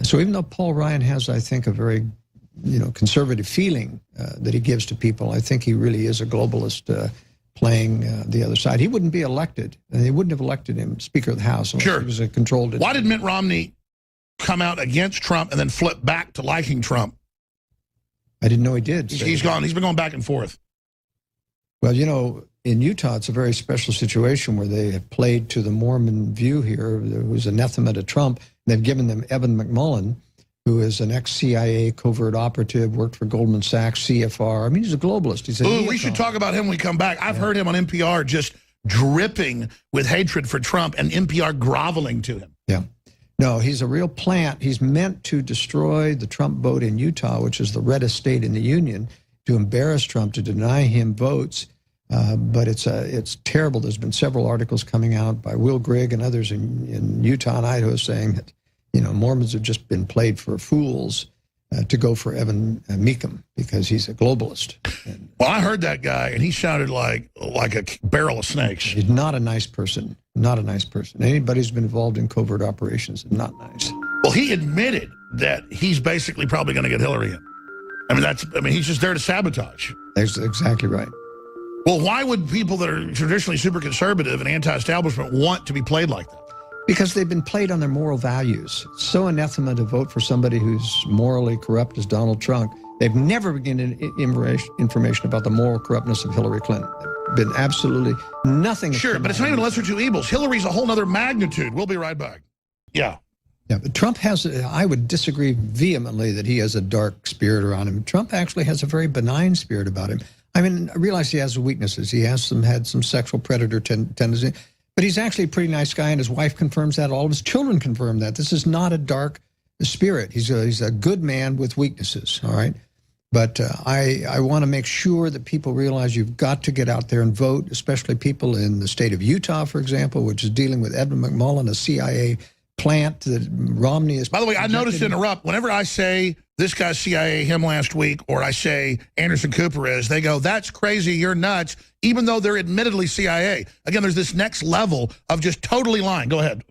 So even though Paul Ryan has, I think, a very conservative feeling that he gives to people, I think he really is a globalist playing the other side. He wouldn't be elected, and they wouldn't have elected him Speaker of the House unless he was a controlled. Why did Mitt Romney come out against Trump and then flip back to liking Trump? I didn't know he did. He's gone. He's been going back and forth. Well, in Utah, it's a very special situation where they have played to the Mormon view here. There was anathema to Trump. They've given them Evan McMullin, who is an ex-CIA covert operative, worked for Goldman Sachs, CFR. I mean, he's a globalist. He's we should talk about him when we come back. I've heard him on NPR just dripping with hatred for Trump and NPR groveling to him. Yeah. No, he's a real plant. He's meant to destroy the Trump vote in Utah, which is the reddest state in the union, to embarrass Trump, to deny him votes. But it's terrible. There's been several articles coming out by Will Grigg and others in Utah and Idaho saying that, Mormons have just been played for fools to go for Evan McMullin because he's a globalist. Well, I heard that guy, and he sounded like a barrel of snakes. He's not a nice person. Not a nice person. Anybody who's been involved in covert operations is not nice. Well, he admitted that he's basically probably going to get Hillary in. I mean, he's just there to sabotage. That's exactly right. Well, why would people that are traditionally super conservative and anti-establishment want to be played like that? Because they've been played on their moral values. It's so anathema to vote for somebody who's morally corrupt as Donald Trump. They've never given information about the moral corruptness of Hillary Clinton. They've been absolutely nothing. Sure, but it's not even lesser two evils. Hillary's a whole other magnitude. We'll be right back. Yeah. Yeah, but Trump has, I would disagree vehemently that he has a dark spirit around him. Trump actually has a very benign spirit about him. I mean, I realize he has weaknesses. He has had some sexual predator tendency, but he's actually a pretty nice guy, and his wife confirms that. All of his children confirm that. This is not a dark spirit. He's a good man with weaknesses, all right? But I want to make sure that people realize you've got to get out there and vote, especially people in the state of Utah, for example, which is dealing with Evan McMullin, a CIA plant that Romney is. By the way, I noticed to interrupt. Whenever I say this guy's CIA, him last week, or I say Anderson Cooper is, they go, that's crazy, you're nuts, even though they're admittedly CIA. Again, there's this next level of just totally lying. Go ahead.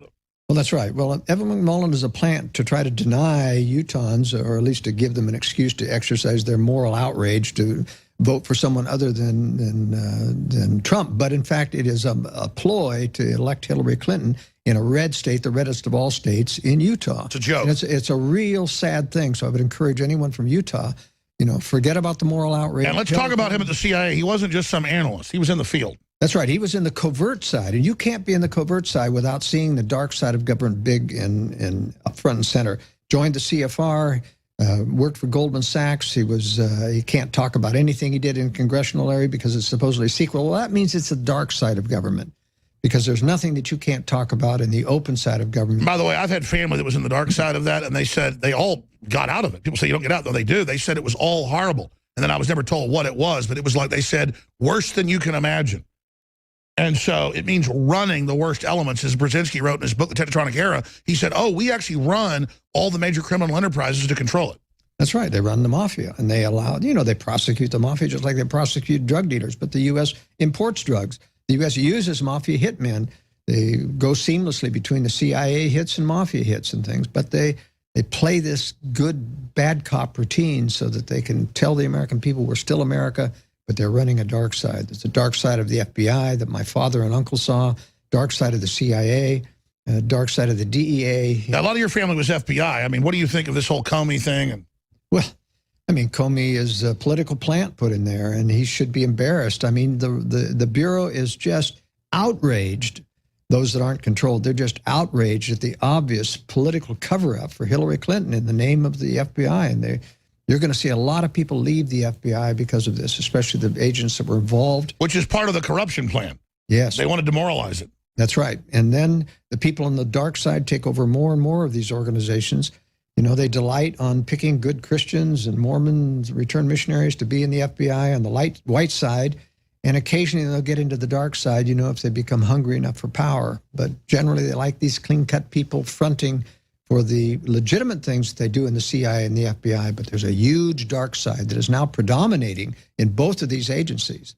Well, that's right. Well, Evan McMullin is a plant to try to deny Utahns, or at least to give them an excuse to exercise their moral outrage to vote for someone other than Trump. But in fact, it is a ploy to elect Hillary Clinton in a red state, the reddest of all states, in Utah. It's a joke. And it's a real sad thing. So I would encourage anyone from Utah, forget about the moral outrage. And let's talk about him at the CIA. He wasn't just some analyst. He was in the field. That's right. He was in the covert side. And you can't be in the covert side without seeing the dark side of government big and up front and center. Joined the CFR, worked for Goldman Sachs. He can't talk about anything he did in the congressional area because it's supposedly secret. Well, that means it's the dark side of government, because there's nothing that you can't talk about in the open side of government. By the way, I've had family that was in the dark side of that, and they said they all got out of it. People say you don't get out, though they do. They said it was all horrible. And then I was never told what it was, but it was like they said, worse than you can imagine. And so it means running the worst elements. As Brzezinski wrote in his book, The Tectonic Era, he said, we actually run all the major criminal enterprises to control it. That's right. They run the mafia, and they allow, they prosecute the mafia just like they prosecute drug dealers. But the U.S. imports drugs. The U.S. uses mafia hitmen. They go seamlessly between the CIA hits and mafia hits and things. But they play this good, bad cop routine so that they can tell the American people we're still America, but they're running a dark side. There's a dark side of the FBI that my father and uncle saw, dark side of the CIA, dark side of the DEA. Now, a lot of your family was FBI. I mean, what do you think of this whole Comey thing? Well, I mean, Comey is a political plant put in there, and he should be embarrassed. I mean, the Bureau is just outraged. Those that aren't controlled, they're just outraged at the obvious political cover-up for Hillary Clinton in the name of the FBI, and you're going to see a lot of people leave the FBI because of this, especially the agents that were involved. Which is part of the corruption plan. Yes. They want to demoralize it. That's right. And then the people on the dark side take over more and more of these organizations. They delight on picking good Christians and Mormons, return missionaries to be in the FBI on the white side. And occasionally they'll get into the dark side, if they become hungry enough for power. But generally they like these clean-cut people fronting for the legitimate things that they do in the CIA and the FBI, but there's a huge dark side that is now predominating in both of these agencies.